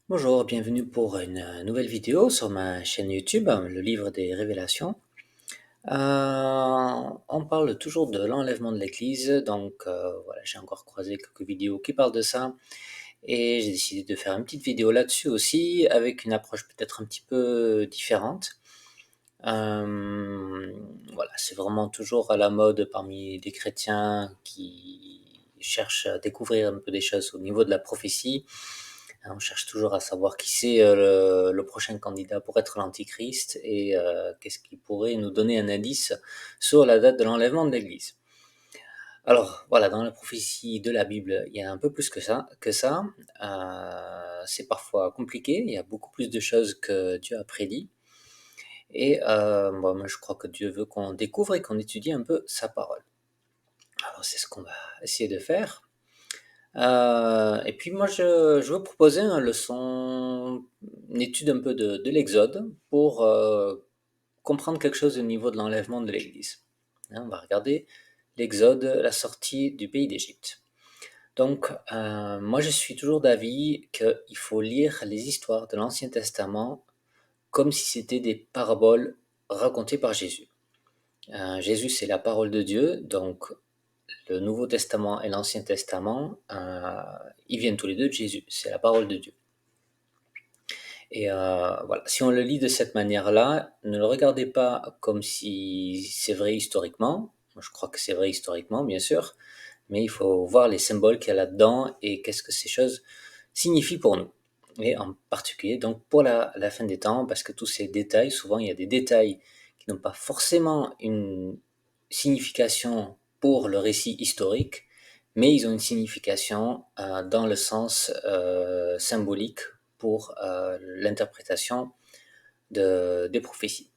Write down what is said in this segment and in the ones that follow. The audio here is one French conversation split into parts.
Bonjour, bienvenue pour une nouvelle vidéo sur ma chaîne YouTube, le livre des révélations. On parle toujours de l'enlèvement de l'Église, donc voilà, j'ai encore croisé quelques vidéos qui parlent de ça, et j'ai décidé de faire une petite vidéo là-dessus aussi, avec une approche peut-être un petit peu différente. Voilà, c'est vraiment toujours à la mode parmi les chrétiens qui cherchent à découvrir un peu des choses au niveau de la prophétie. On cherche toujours à savoir qui c'est le prochain candidat pour être l'Antichrist et qu'est-ce qui pourrait nous donner un indice sur la date de l'enlèvement de l'Église. Alors voilà, dans la prophétie de la Bible, il y a un peu plus que ça. C'est parfois compliqué, il y a beaucoup plus de choses que Dieu a prédit. Et moi, je crois que Dieu veut qu'on découvre et qu'on étudie un peu sa parole. Alors c'est ce qu'on va essayer de faire. Et puis moi, je veux proposer une étude un peu de l'Exode pour comprendre quelque chose au niveau de l'enlèvement de l'Église. On va regarder l'Exode, la sortie du pays d'Égypte. Donc, moi, je suis toujours d'avis qu'il faut lire les histoires de l'Ancien Testament comme si c'était des paraboles racontées par Jésus. Jésus, c'est la parole de Dieu, donc le Nouveau Testament et l'Ancien Testament, ils viennent tous les deux de Jésus, c'est la parole de Dieu. Et voilà, si on le lit de cette manière-là, ne le regardez pas comme si c'est vrai historiquement. Moi, je crois que c'est vrai historiquement, bien sûr, mais il faut voir les symboles qu'il y a là-dedans et qu'est-ce que ces choses signifient pour nous. Et en particulier, donc, pour la fin des temps, parce que tous ces détails, souvent, il y a des détails qui n'ont pas forcément une signification pour le récit historique, mais ils ont une signification dans le sens symbolique pour l'interprétation des prophéties.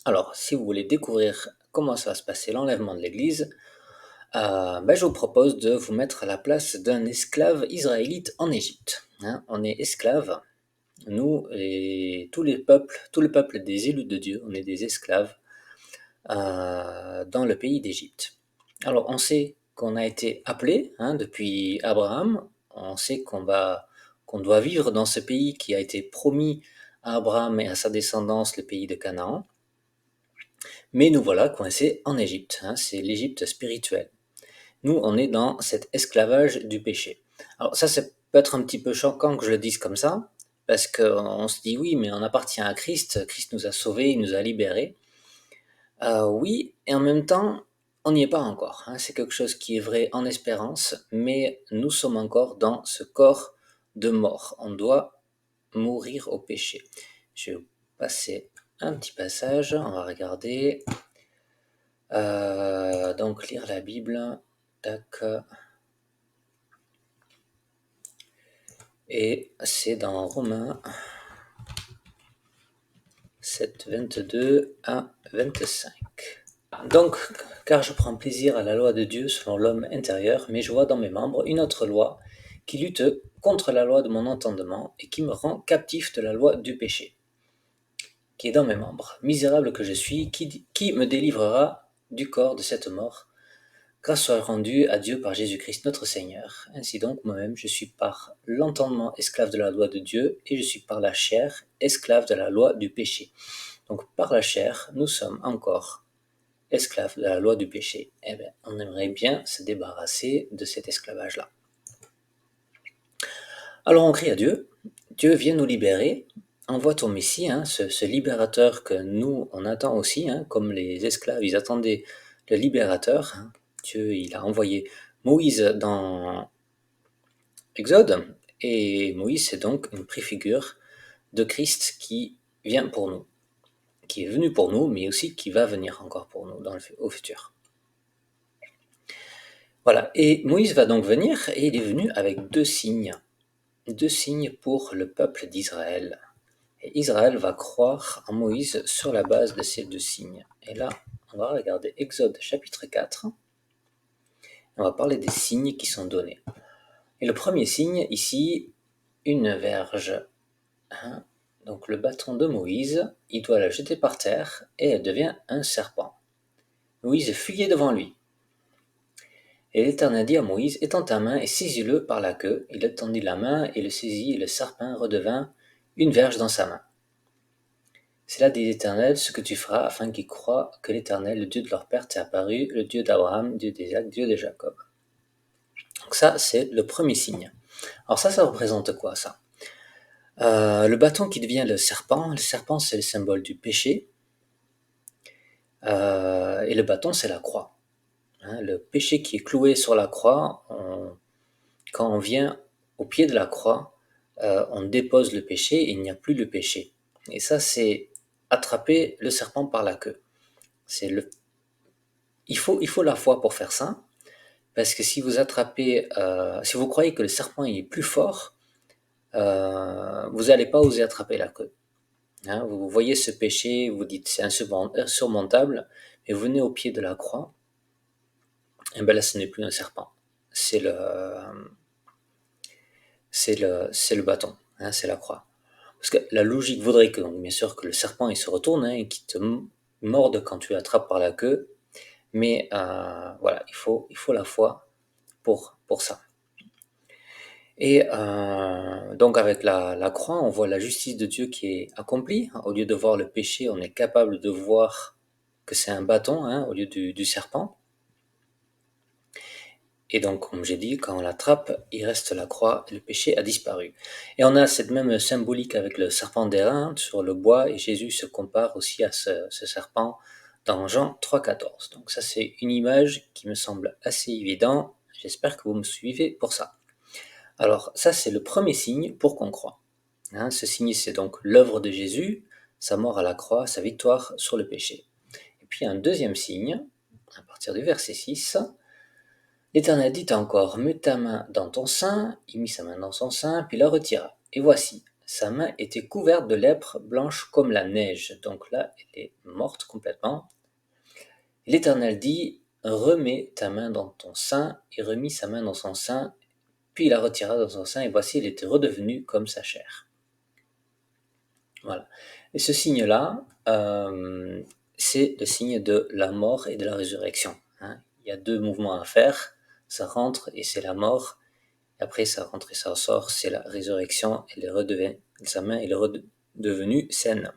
Alors, si vous voulez découvrir comment ça va se passer, l'enlèvement de l'Église, je vous propose de vous mettre à la place d'un esclave israélite en Égypte. On est esclaves, nous et tout le peuple des élus de Dieu, on est des esclaves dans le pays d'Égypte. Alors on sait qu'on a été appelé depuis Abraham, on sait qu'on doit vivre dans ce pays qui a été promis à Abraham et à sa descendance, le pays de Canaan. Mais nous voilà coincés en Égypte, c'est l'Égypte spirituelle. Nous, on est dans cet esclavage du péché. Alors ça peut être un petit peu choquant que je le dise comme ça, parce qu'on se dit oui, mais on appartient à Christ, Christ nous a sauvés, il nous a libérés. Oui, et en même temps, on n'y est pas encore. C'est quelque chose qui est vrai en espérance, mais nous sommes encore dans ce corps de mort. On doit mourir au péché. Je vais vous passer un petit passage, on va regarder. Donc lire la Bible, tac. Et c'est dans Romains 7, 22 à 25. Donc, car je prends plaisir à la loi de Dieu selon l'homme intérieur, mais je vois dans mes membres une autre loi qui lutte contre la loi de mon entendement et qui me rend captif de la loi du péché, qui est dans mes membres. Misérable que je suis, qui me délivrera du corps de cette mort? Grâce soit rendue à Dieu par Jésus-Christ notre Seigneur. Ainsi donc, moi-même, je suis par l'entendement esclave de la loi de Dieu, et je suis par la chair esclave de la loi du péché. Donc par la chair, nous sommes encore esclaves de la loi du péché. Eh bien, on aimerait bien se débarrasser de cet esclavage-là. Alors on crie à Dieu, Dieu vient nous libérer, envoie ton Messie, ce libérateur que nous, on attend aussi, comme les esclaves, ils attendaient le libérateur. Dieu, il a envoyé Moïse dans Exode, et Moïse, c'est donc une préfigure de Christ qui vient pour nous, qui est venu pour nous, mais aussi qui va venir encore pour nous au futur. Voilà, et Moïse va donc venir, et il est venu avec deux signes pour le peuple d'Israël. Et Israël va croire en Moïse sur la base de ces deux signes. Et là, on va regarder Exode chapitre 4, on va parler des signes qui sont donnés. Et le premier signe, ici, une verge. Donc le bâton de Moïse, il doit la jeter par terre, et elle devient un serpent. Moïse fuyait devant lui. Et l'Éternel dit à Moïse, étends ta main et saisis-le par la queue. Il étendit la main et le saisit, et le serpent redevint une verge dans sa main. C'est là, dit l'Éternel, ce que tu feras, afin qu'ils croient que l'Éternel, le Dieu de leur père, t'est apparu, le Dieu d'Abraham, Dieu d'Isaac, Dieu de Jacob. Donc ça, c'est le premier signe. Alors ça représente quoi, ça? Le bâton qui devient le serpent, c'est le symbole du péché, et le bâton, c'est la croix. Hein, le péché qui est cloué sur la croix, quand on vient au pied de la croix, on dépose le péché et il n'y a plus le péché. Et ça, c'est attraper le serpent par la queue. Il faut la foi pour faire ça, parce que si vous si vous croyez que le serpent est plus fort, vous n'allez pas oser attraper la queue. Hein, vous voyez ce péché, vous dites c'est insurmontable, mais vous venez au pied de la croix, et bien là ce n'est plus un serpent, c'est le bâton, hein, c'est la croix. Parce que la logique voudrait que, donc, bien sûr, que le serpent il se retourne, hein, et qu'il te morde quand tu l'attrapes par la queue, mais voilà, il faut la foi pour ça. Et donc avec la croix, on voit la justice de Dieu qui est accomplie. Au lieu de voir le péché, on est capable de voir que c'est un bâton, hein, au lieu du serpent. Et donc, comme j'ai dit, quand on l'attrape, il reste la croix et le péché a disparu. Et on a cette même symbolique avec le serpent d'airain sur le bois, et Jésus se compare aussi à ce serpent dans Jean 3,14. Donc ça, c'est une image qui me semble assez évidente. J'espère que vous me suivez pour ça. Alors ça, c'est le premier signe pour qu'on croit. Hein, ce signe, c'est donc l'œuvre de Jésus, sa mort à la croix, sa victoire sur le péché. Et puis un deuxième signe, à partir du verset 6, l'Éternel dit encore, mets ta main dans ton sein. Il mit sa main dans son sein, puis la retira. Et voici, sa main était couverte de lèpre blanche comme la neige. Donc là, elle est morte complètement. L'Éternel dit, remets ta main dans ton sein. Il remit sa main dans son sein, puis il la retira dans son sein, et voici, elle était redevenue comme sa chair. Voilà. Et ce signe-là, c'est le signe de la mort et de la résurrection. Hein. Il y a deux mouvements à faire. Ça rentre et c'est la mort. Après, ça rentre et ça sort, c'est la résurrection. Sa main est redevenue saine.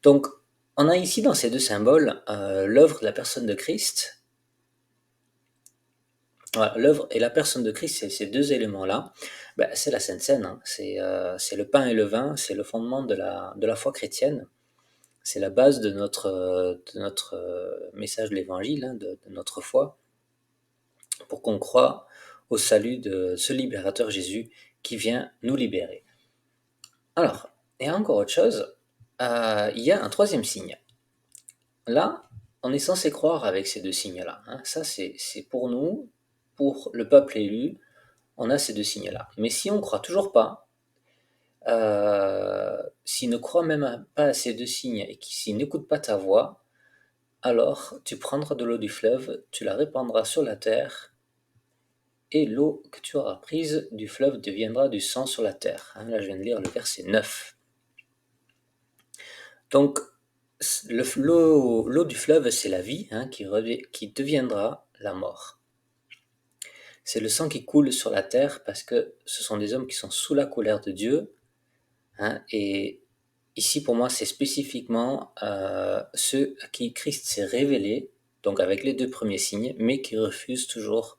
Donc, on a ici dans ces deux symboles l'œuvre de la personne de Christ. Voilà, l'œuvre et la personne de Christ, c'est ces deux éléments-là. Ben, c'est la Sainte Seine. Hein. C'est le pain et le vin. C'est le fondement de la foi chrétienne. C'est la base de notre message de l'Évangile, hein, de notre foi, pour qu'on croie au salut de ce libérateur Jésus qui vient nous libérer. Alors, il y a encore autre chose, il y a un troisième signe. Là, on est censé croire avec ces deux signes-là. Hein. Ça, c'est pour nous, pour le peuple élu, on a ces deux signes-là. Mais si on ne croit toujours pas, s'il ne croit même pas à ces deux signes et s'il n'écoute pas ta voix, alors tu prendras de l'eau du fleuve, tu la répandras sur la terre, et l'eau que tu auras prise du fleuve deviendra du sang sur la terre. Hein, là, je viens de lire le verset 9. Donc, l'eau du fleuve, c'est la vie, hein, qui deviendra la mort. C'est le sang qui coule sur la terre parce que ce sont des hommes qui sont sous la colère de Dieu. Hein, et ici, pour moi, c'est spécifiquement ceux à qui Christ s'est révélé, donc avec les deux premiers signes, mais qui refusent toujours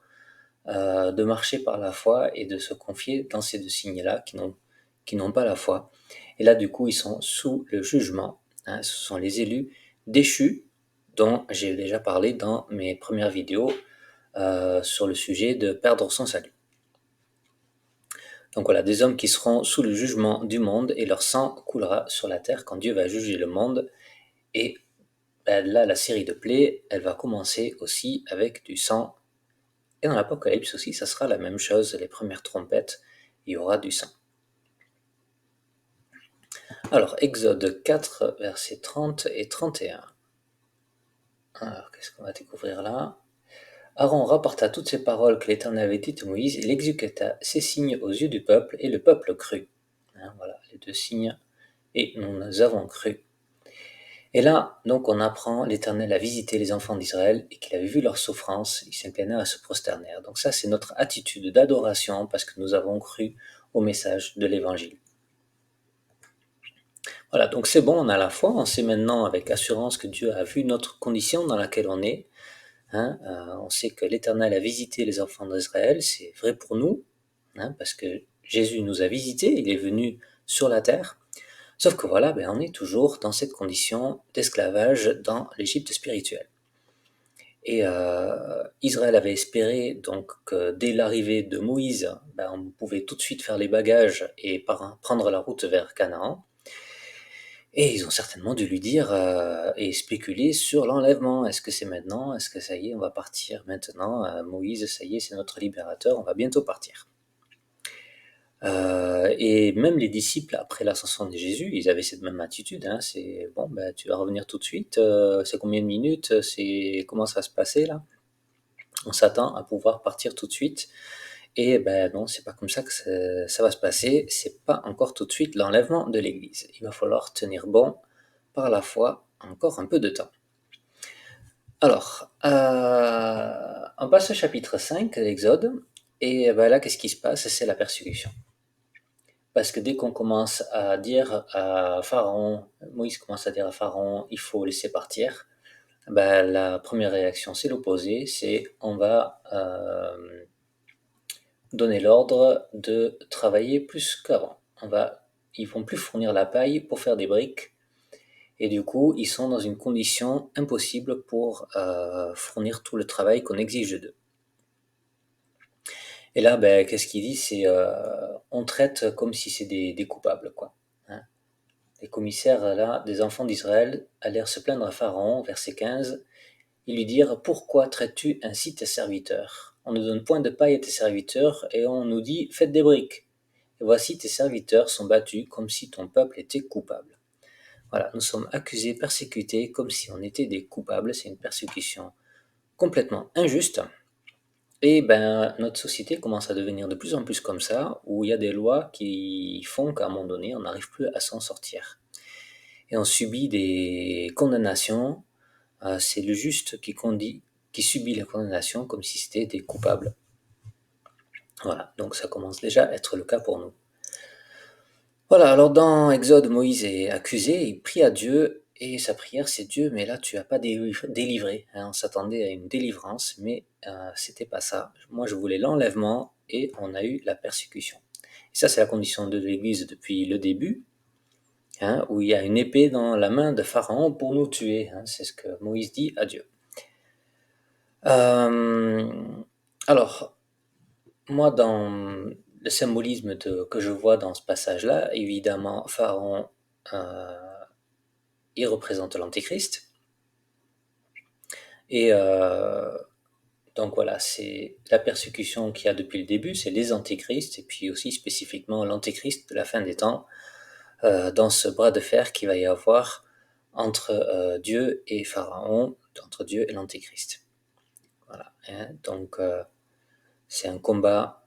de marcher par la foi et de se confier dans ces deux signes-là, qui n'ont pas la foi. Et là, du coup, ils sont sous le jugement. Hein, ce sont les élus déchus, dont j'ai déjà parlé dans mes premières vidéos sur le sujet de perdre son salut. Donc voilà, des hommes qui seront sous le jugement du monde, et leur sang coulera sur la terre quand Dieu va juger le monde. Et ben, là, la série de plaies, elle va commencer aussi avec du sang. Et dans l'Apocalypse aussi, ça sera la même chose, les premières trompettes, il y aura du sang. Alors, Exode 4, versets 30 et 31. Alors, qu'est-ce qu'on va découvrir là? Aaron rapporta toutes ces paroles que l'Éternel avait dites à Moïse, il exécuta ces signes aux yeux du peuple, et le peuple crut. Hein, voilà, les deux signes, et nous avons cru. Et là, donc, on apprend l'Éternel a visité les enfants d'Israël et qu'il avait vu leur souffrance, ils s'inclinèrent et se prosternèrent. Donc ça, c'est notre attitude d'adoration parce que nous avons cru au message de l'Évangile. Voilà, donc c'est bon, on a la foi, on sait maintenant avec assurance que Dieu a vu notre condition dans laquelle on est. Hein, on sait que l'Éternel a visité les enfants d'Israël, c'est vrai pour nous, hein, parce que Jésus nous a visités, il est venu sur la terre. Sauf que voilà, on est toujours dans cette condition d'esclavage dans l'Égypte spirituelle. Et Israël avait espéré donc que dès l'arrivée de Moïse, on pouvait tout de suite faire les bagages et prendre la route vers Canaan. Et ils ont certainement dû lui dire et spéculer sur l'enlèvement. Est-ce que c'est maintenant? Est-ce que ça y est, on va partir maintenant? Moïse, ça y est, c'est notre libérateur, on va bientôt partir. Et même les disciples, après l'ascension de Jésus, ils avaient cette même attitude. Hein, c'est bon, tu vas revenir tout de suite. C'est combien de minutes? C'est comment ça va se passer là? On s'attend à pouvoir partir tout de suite. Et non, c'est pas comme ça que ça va se passer. C'est pas encore tout de suite l'enlèvement de l'Église. Il va falloir tenir bon par la foi encore un peu de temps. Alors, on passe au chapitre 5 de l'Exode. Et là, qu'est-ce qui se passe? C'est la persécution. Parce que dès qu'on commence à dire à Pharaon, Moïse commence à dire à Pharaon, il faut laisser partir, la première réaction, c'est l'opposé, c'est on va donner l'ordre de travailler plus qu'avant. Ils vont plus fournir la paille pour faire des briques, et du coup, ils sont dans une condition impossible pour fournir tout le travail qu'on exige d'eux. Et là, qu'est-ce qu'il dit? C'est on traite comme si c'est des coupables, quoi. Hein. Les commissaires là, des enfants d'Israël allèrent se plaindre à Pharaon, verset 15. Ils lui dirent: Pourquoi traites-tu ainsi tes serviteurs? On ne donne point de paille à tes serviteurs, et on nous dit: Faites des briques. Et voici tes serviteurs sont battus comme si ton peuple était coupable. Voilà, nous sommes accusés, persécutés comme si on était des coupables. C'est une persécution complètement injuste. Et notre société commence à devenir de plus en plus comme ça, où il y a des lois qui font qu'à un moment donné, on n'arrive plus à s'en sortir. Et on subit des condamnations. C'est le juste qui subit la condamnation comme si c'était des coupables. Voilà, donc ça commence déjà à être le cas pour nous. Voilà, alors dans Exode, Moïse est accusé, il prie à Dieu, et sa prière c'est: Dieu, mais là tu n'as pas délivré. Hein, on s'attendait à une délivrance, mais c'était pas ça. Moi je voulais l'enlèvement, et on a eu la persécution. Et ça, c'est la condition de l'Église depuis le début, hein, où il y a une épée dans la main de Pharaon pour nous tuer. Hein, c'est ce que Moïse dit à Dieu. Alors, moi, dans le symbolisme que je vois dans ce passage-là, évidemment, Pharaon, il représente l'Antéchrist. Et donc voilà, c'est la persécution qu'il y a depuis le début, c'est les antéchrists, et puis aussi spécifiquement l'Antéchrist de la fin des temps, dans ce bras de fer qu'il va y avoir entre Dieu et Pharaon, entre Dieu et l'Antéchrist. Voilà, hein, donc c'est un combat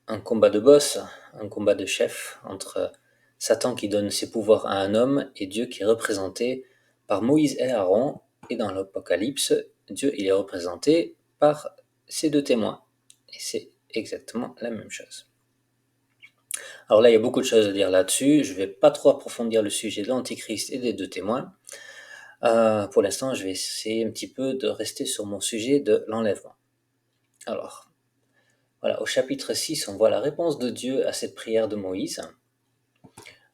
de boss, un combat de chef entre Satan qui donne ses pouvoirs à un homme et Dieu qui est représenté par Moïse et Aaron. Et dans l'Apocalypse, Dieu il est représenté par ces deux témoins. Et c'est exactement la même chose. Alors là, il y a beaucoup de choses à dire là-dessus. Je ne vais pas trop approfondir le sujet de l'Antichrist et des deux témoins. Pour l'instant, je vais essayer un petit peu de rester sur mon sujet de l'enlèvement. Alors, voilà, au chapitre 6, on voit la réponse de Dieu à cette prière de Moïse.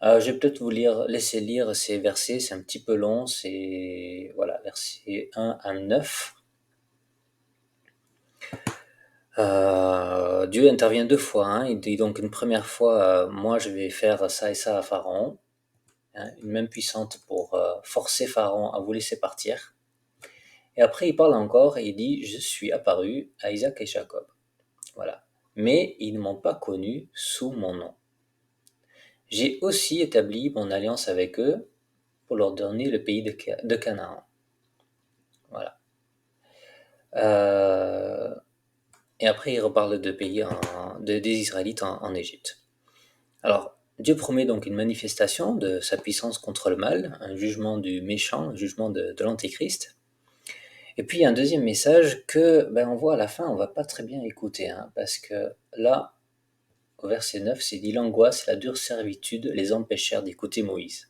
Je vais peut-être laisser lire ces versets, c'est un petit peu long, c'est voilà, versets 1 à 9. Dieu intervient deux fois, hein. Il dit donc une première fois, moi je vais faire ça et ça à Pharaon, hein, une main puissante pour forcer Pharaon à vous laisser partir. Et après il parle encore et il dit: je suis apparu à Isaac et Jacob. Voilà. Mais ils ne m'ont pas connu sous mon nom. J'ai aussi établi mon alliance avec eux pour leur donner le pays de Canaan. Voilà. Et après, il reparle de pays des Israélites en Égypte. Alors, Dieu promet donc une manifestation de sa puissance contre le mal, un jugement du méchant, un jugement de l'Antéchrist. Et puis il y a un deuxième message que on voit à la fin, on va pas très bien écouter, parce que là, au verset 9, c'est dit l'angoisse et la dure servitude les empêchèrent d'écouter Moïse.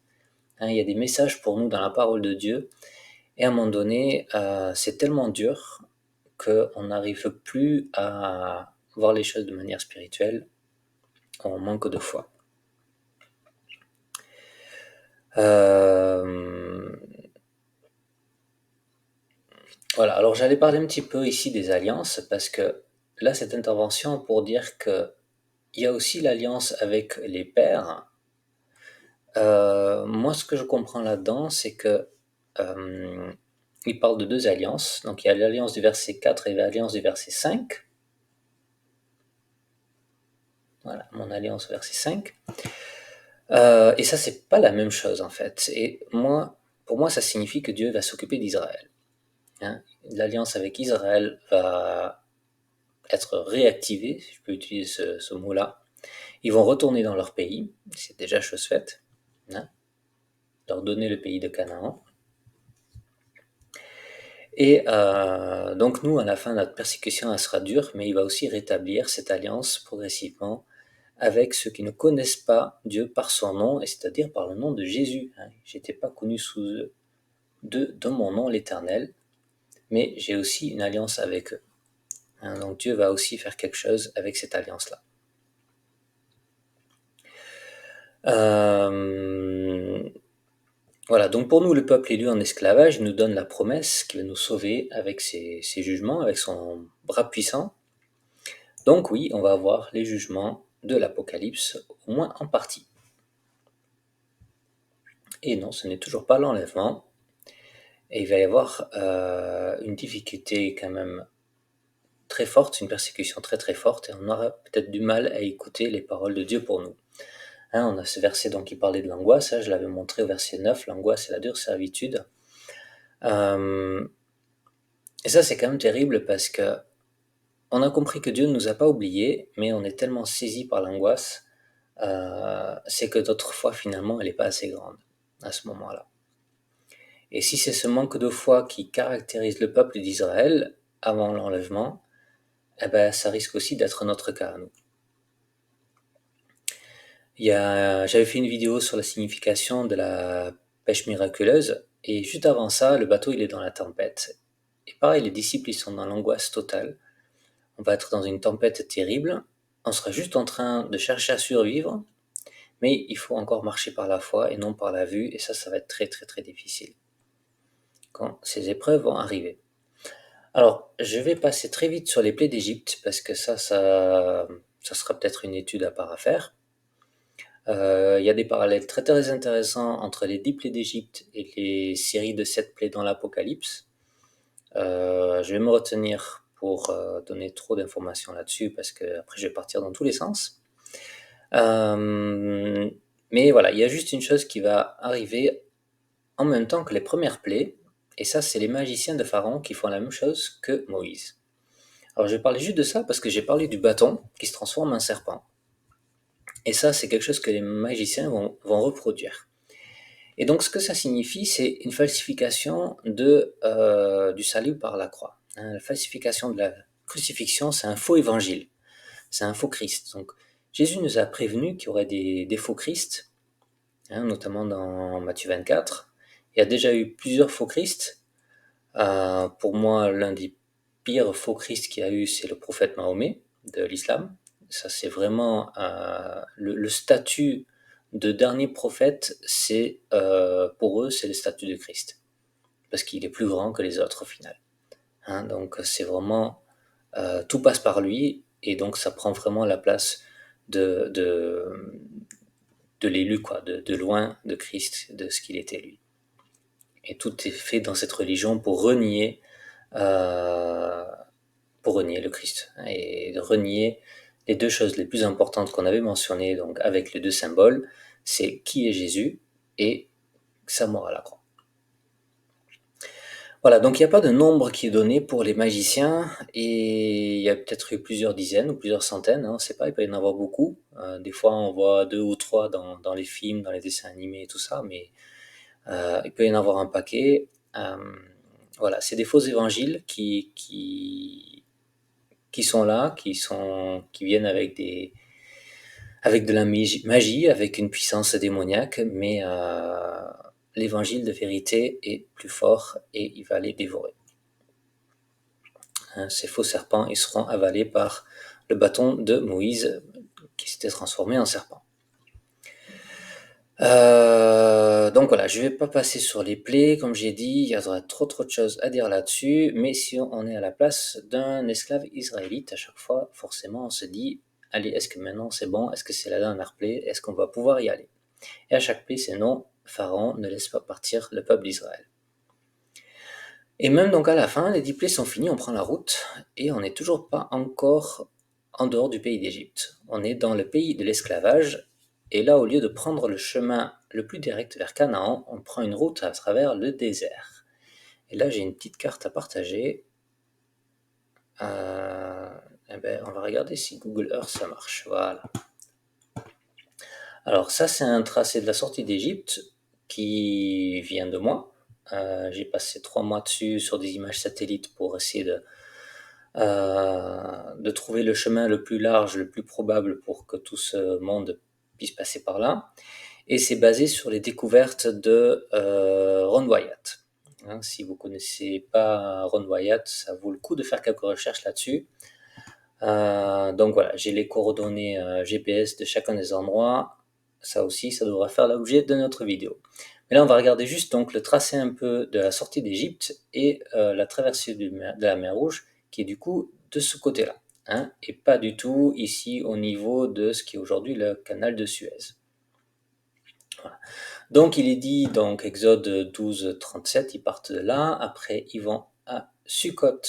Il y a des messages pour nous dans la parole de Dieu, et à un moment donné, c'est tellement dur qu'on n'arrive plus à voir les choses de manière spirituelle, on manque de foi. Voilà, alors j'allais parler un petit peu ici des alliances, parce que là, cette intervention pour dire que il y a aussi l'alliance avec les pères. Moi, ce que je comprends là-dedans, c'est que il parle de deux alliances. Donc, il y a l'alliance du verset 4 et l'alliance du verset 5. Voilà, mon alliance au verset 5. Et ça, c'est pas la même chose, en fait. Et pour moi, ça signifie que Dieu va s'occuper d'Israël. L'alliance avec Israël va être réactivée, si je peux utiliser ce mot-là. Ils vont retourner dans leur pays, c'est déjà chose faite, leur donner le pays de Canaan. Et donc nous, à la fin, notre persécution, elle sera dure, mais il va aussi rétablir cette alliance progressivement avec ceux qui ne connaissent pas Dieu par son nom, et c'est-à-dire par le nom de Jésus. J'étais pas connu sous eux de mon nom l'Éternel, mais j'ai aussi une alliance avec eux. Donc Dieu va aussi faire quelque chose avec cette alliance-là. Voilà, donc pour nous, le peuple élu en esclavage, il nous donne la promesse qu'il va nous sauver avec ses jugements, avec son bras puissant. Donc oui, on va avoir les jugements de l'Apocalypse, au moins en partie. Et non, ce n'est toujours pas l'enlèvement. Et il va y avoir une difficulté quand même très forte, une persécution très très forte, et on aura peut-être du mal à écouter les paroles de Dieu pour nous. On a ce verset donc qui parlait de l'angoisse, je l'avais montré au verset 9, l'angoisse et la dure servitude. Et ça c'est quand même terrible parce que on a compris que Dieu ne nous a pas oubliés, mais on est tellement saisi par l'angoisse, c'est que notre foi finalement elle n'est pas assez grande à ce moment-là. Et si c'est ce manque de foi qui caractérise le peuple d'Israël avant l'enlèvement, ça risque aussi d'être notre cas à nous. J'avais fait une vidéo sur la signification de la pêche miraculeuse, et juste avant ça, le bateau il est dans la tempête. Et pareil, les disciples ils sont dans l'angoisse totale. On va être dans une tempête terrible, on sera juste en train de chercher à survivre, mais il faut encore marcher par la foi et non par la vue, et ça va être très très très difficile quand ces épreuves vont arriver. Alors, je vais passer très vite sur les plaies d'Égypte, parce que ça sera peut-être une étude à part à faire. Il y a des parallèles très très intéressants entre les 10 plaies d'Égypte et les séries de 7 plaies dans l'Apocalypse. Je vais me retenir pour donner trop d'informations là-dessus, parce que après je vais partir dans tous les sens. Mais voilà, il y a juste une chose qui va arriver en même temps que les premières plaies, et ça c'est les magiciens de Pharaon qui font la même chose que Moïse. Alors je vais parler juste de ça parce que j'ai parlé du bâton qui se transforme en serpent. Et ça c'est quelque chose que les magiciens vont reproduire. Et donc ce que ça signifie, c'est une falsification du salut par la croix. La falsification de la crucifixion, c'est un faux évangile, c'est un faux Christ. Donc Jésus nous a prévenu qu'il y aurait des faux Christ, notamment dans Matthieu 24. Il y a déjà eu plusieurs faux Christ. Pour moi, l'un des pires faux Christ qu'il y a eu, c'est le prophète Mahomet de l'islam. Ça, c'est vraiment le statut de dernier prophète, c'est pour eux, c'est le statut de Christ, parce qu'il est plus grand que les autres au final. Donc c'est vraiment tout passe par lui, et donc ça prend vraiment la place de l'élu, quoi, de loin de Christ, de ce qu'il était lui. Et tout est fait dans cette religion pour renier le Christ, et de renier les deux choses les plus importantes qu'on avait mentionnées, donc avec les deux symboles, c'est qui est Jésus et sa mort à la croix. Voilà, donc il n'y a pas de nombre qui est donné pour les magiciens, et il y a peut-être eu plusieurs dizaines ou plusieurs centaines, hein, on ne sait pas, il peut y en avoir beaucoup. Des fois, on voit deux ou trois dans les films, dans les dessins animés et tout ça, mais il peut y en avoir un paquet. Euh, voilà, c'est des faux évangiles qui sont là, qui viennent avec de la magie, avec une puissance démoniaque, mais l'évangile de vérité est plus fort et il va les dévorer. Hein, ces faux serpents, ils seront avalés par le bâton de Moïse qui s'était transformé en serpent. Donc voilà, je vais pas passer sur les plaies, comme j'ai dit, il y aura trop de choses à dire là-dessus, mais si on est à la place d'un esclave israélite, à chaque fois, forcément, on se dit, allez, est-ce que maintenant c'est bon, est-ce que c'est la dernière plaie, est-ce qu'on va pouvoir y aller? Et à chaque plaie, c'est non, Pharaon ne laisse pas partir le peuple d'Israël. Et même donc à la fin, les 10 plaies sont finies, on prend la route, et on n'est toujours pas encore en dehors du pays d'Égypte. On est dans le pays de l'esclavage, et là, au lieu de prendre le chemin le plus direct vers Canaan, on prend une route à travers le désert. Et là, j'ai une petite carte à partager. On va regarder si Google Earth ça marche. Voilà. Alors ça, c'est un tracé de la sortie d'Égypte qui vient de moi. J'ai passé 3 mois dessus sur des images satellites pour essayer de trouver le chemin le plus large, le plus probable pour que tout ce monde puisse passer par là. Et c'est basé sur les découvertes de Ron Wyatt. Hein, si vous ne connaissez pas Ron Wyatt, ça vaut le coup de faire quelques recherches là-dessus. Donc voilà, j'ai les coordonnées GPS de chacun des endroits. Ça aussi, ça devra faire l'objet de notre vidéo. Mais là, on va regarder juste donc le tracé un peu de la sortie d'Égypte et la traversée de la mer Rouge, qui est du coup de ce côté-là, hein, et pas du tout ici au niveau de ce qui est aujourd'hui le canal de Suez. Voilà. Donc il est dit, donc Exode 12, 37, ils partent de là, après ils vont à Sukkot,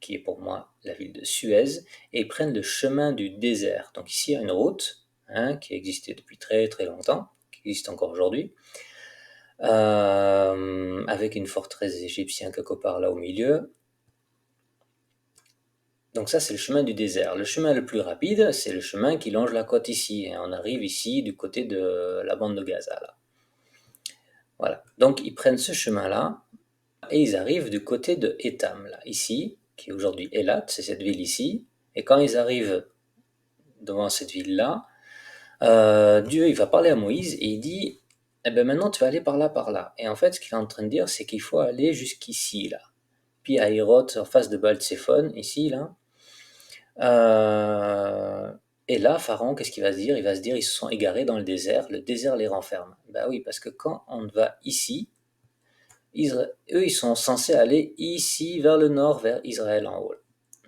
qui est pour moi la ville de Suez, et ils prennent le chemin du désert. Donc ici il y a une route, hein, qui a existé depuis très très longtemps, qui existe encore aujourd'hui, avec une forteresse égyptienne quelque part là au milieu. Donc ça c'est le chemin du désert. Le chemin le plus rapide, c'est le chemin qui longe la côte ici, et on arrive ici du côté de la bande de Gaza là. Voilà. Donc ils prennent ce chemin-là et ils arrivent du côté de Étam, là, ici, qui est aujourd'hui Eilat, c'est cette ville ici. Et quand ils arrivent devant cette ville-là, Dieu il va parler à Moïse et il dit, eh ben maintenant tu vas aller par là, par là. Et en fait, ce qu'il est en train de dire, c'est qu'il faut aller jusqu'ici, là. Puis à Hérot, en face de Baal-Tséphon, ici, là. Et là, Pharaon, qu'est-ce qu'il va se dire? Il va se dire, ils se sont égarés dans le désert les renferme. Ben oui, parce que quand on va ici, eux, ils sont censés aller ici, vers le nord, vers Israël en haut.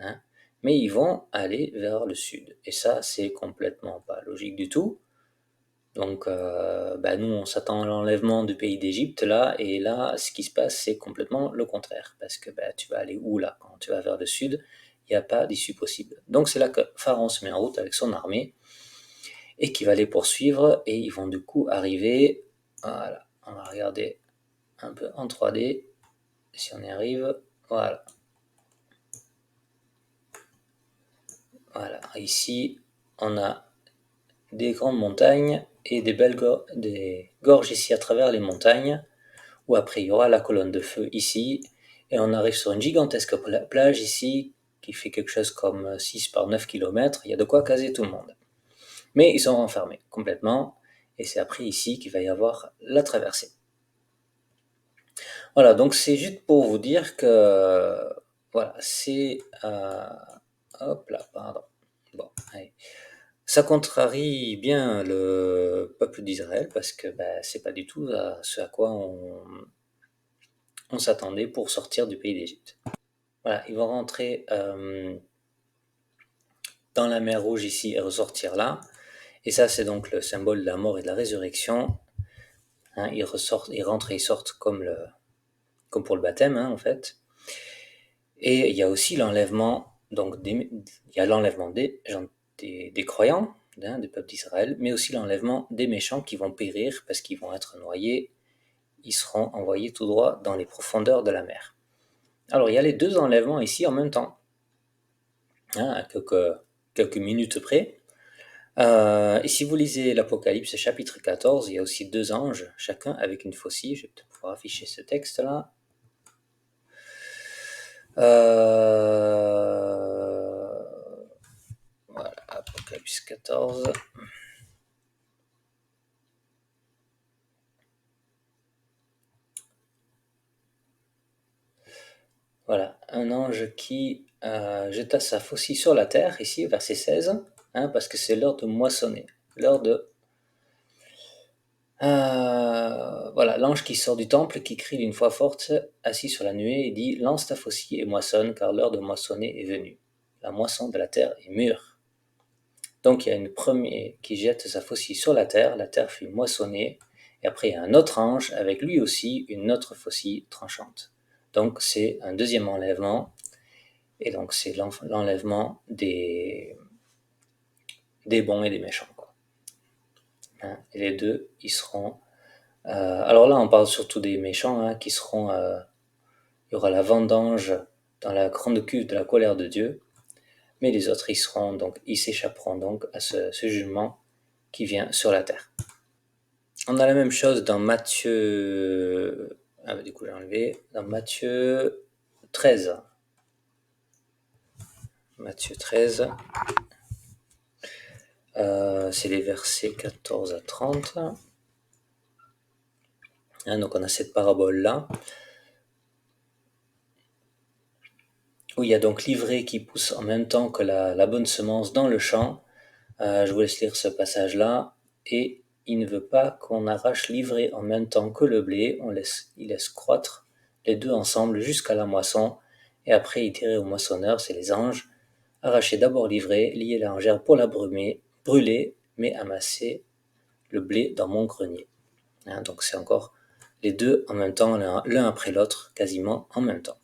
Hein. Mais ils vont aller vers le sud. Et ça, c'est complètement pas logique du tout. Donc, nous, on s'attend à l'enlèvement du pays d'Égypte, là, et là, ce qui se passe, c'est complètement le contraire. Parce que tu vas aller où, là? Quand tu vas vers le sud, il n'y a pas d'issue possible. Donc, c'est là que Pharaon se met en route avec son armée, et qui va les poursuivre, et ils vont du coup arriver, voilà, on va regarder un peu en 3D, si on y arrive, voilà. Voilà, ici, on a des grandes montagnes et des gorges ici à travers les montagnes, où après il y aura la colonne de feu ici, et on arrive sur une gigantesque plage ici, qui fait quelque chose comme 6 par 9 km, il y a de quoi caser tout le monde. Mais ils sont enfermés complètement, et c'est après ici qu'il va y avoir la traversée. Voilà, donc c'est juste pour vous dire que, voilà, c'est... hop là, pardon. Bon, allez. Ça contrarie bien le peuple d'Israël parce que c'est pas du tout ce à quoi on s'attendait pour sortir du pays d'Égypte. Voilà, ils vont rentrer dans la mer Rouge ici et ressortir là. Et ça, c'est donc le symbole de la mort et de la résurrection. Hein, ils rentrent et ils sortent comme pour le baptême, hein, en fait. Et il y a aussi l'enlèvement, donc il y a l'enlèvement des croyants, hein, du peuple d'Israël, mais aussi l'enlèvement des méchants qui vont périr parce qu'ils vont être noyés, ils seront envoyés tout droit dans les profondeurs de la mer. Alors, il y a les deux enlèvements ici en même temps, hein, à quelques minutes près. Et si vous lisez l'Apocalypse chapitre 14, il y a aussi deux anges, chacun avec une faucille. Je vais peut-être pouvoir afficher ce texte-là. Voilà, Apocalypse 14. Voilà, un ange qui jeta sa faucille sur la terre, ici, verset 16, hein, parce que c'est l'heure de moissonner, l'heure de... voilà, l'ange qui sort du temple, qui crie d'une voix forte, assis sur la nuée, et dit, lance ta faucille et moissonne, car l'heure de moissonner est venue. La moisson de la terre est mûre. Donc il y a une première qui jette sa faucille sur la terre fut moissonnée, et après il y a un autre ange avec lui aussi une autre faucille tranchante. Donc c'est un deuxième enlèvement, et donc c'est l'enlèvement des bons et des méchants, quoi. Hein, et les deux, ils seront... alors là, on parle surtout des méchants, hein, qui seront... il y aura la vendange dans la grande cuve de la colère de Dieu, mais les autres, ils s'échapperont donc à ce jugement qui vient sur la terre. On a la même chose dans Matthieu... Ah, du coup, j'ai enlevé. Dans Matthieu 13. Matthieu 13. C'est les versets 14 à 30. Hein, donc on a cette parabole-là, où il y a donc l'ivraie qui pousse en même temps que la bonne semence dans le champ. Je vous laisse lire ce passage-là. Et il ne veut pas qu'on arrache l'ivraie en même temps que le blé, il laisse croître les deux ensemble jusqu'à la moisson, et après il dirait aux moissonneurs, c'est les anges, arrachez d'abord l'ivraie, liez la lingère pour la brûler, mais amassez le blé dans mon grenier. Hein, donc c'est encore les deux en même temps, l'un après l'autre, quasiment en même temps.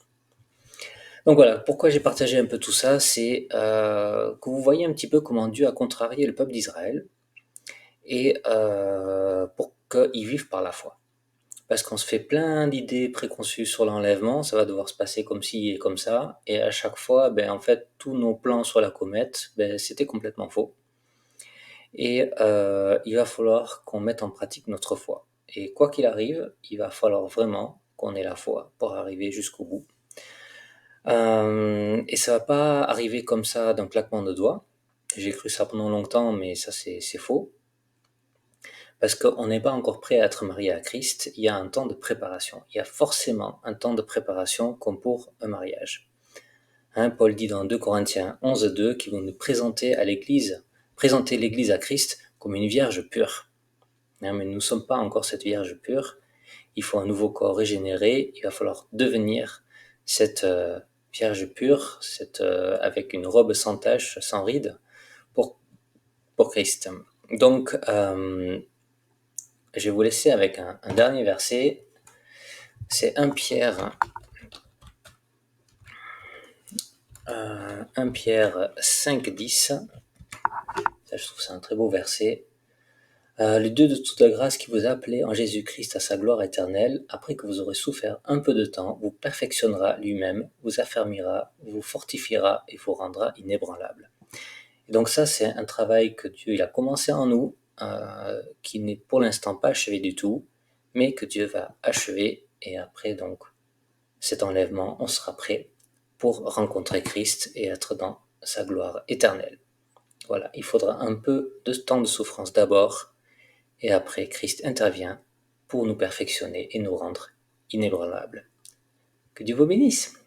Donc voilà, pourquoi j'ai partagé un peu tout ça, c'est que vous voyez un petit peu comment Dieu a contrarié le peuple d'Israël, et pour qu'ils vivent par la foi. Parce qu'on se fait plein d'idées préconçues sur l'enlèvement, ça va devoir se passer comme ci et comme ça, et à chaque fois, en fait, tous nos plans sur la comète, c'était complètement faux. Et il va falloir qu'on mette en pratique notre foi. Et quoi qu'il arrive, il va falloir vraiment qu'on ait la foi pour arriver jusqu'au bout. Et ça va pas arriver comme ça d'un claquement de doigts. J'ai cru ça pendant longtemps, mais ça c'est faux. Parce qu'on n'est pas encore prêt à être marié à Christ, il y a un temps de préparation. Il y a forcément un temps de préparation comme pour un mariage. Hein, Paul dit dans 2 Corinthiens 11:2 qu'ils vont nous présenter l'Église à Christ comme une vierge pure. Hein, mais nous ne sommes pas encore cette vierge pure. Il faut un nouveau corps régénéré. Il va falloir devenir cette vierge pure, avec une robe sans tache, sans rides, pour Christ. Donc, je vais vous laisser avec un dernier verset. C'est 1 Pierre, 1 Pierre 5:10. Ça, je trouve c'est un très beau verset. Le Dieu de toute la grâce qui vous a appelé en Jésus-Christ à sa gloire éternelle, après que vous aurez souffert un peu de temps, vous perfectionnera lui-même, vous affermira, vous fortifiera et vous rendra inébranlable. Et donc ça, c'est un travail que Dieu il a commencé en nous, qui n'est pour l'instant pas achevé du tout, mais que Dieu va achever, et après donc cet enlèvement, on sera prêt pour rencontrer Christ et être dans sa gloire éternelle. Voilà, il faudra un peu de temps de souffrance d'abord, et après Christ intervient pour nous perfectionner et nous rendre inébranlables. Que Dieu vous bénisse!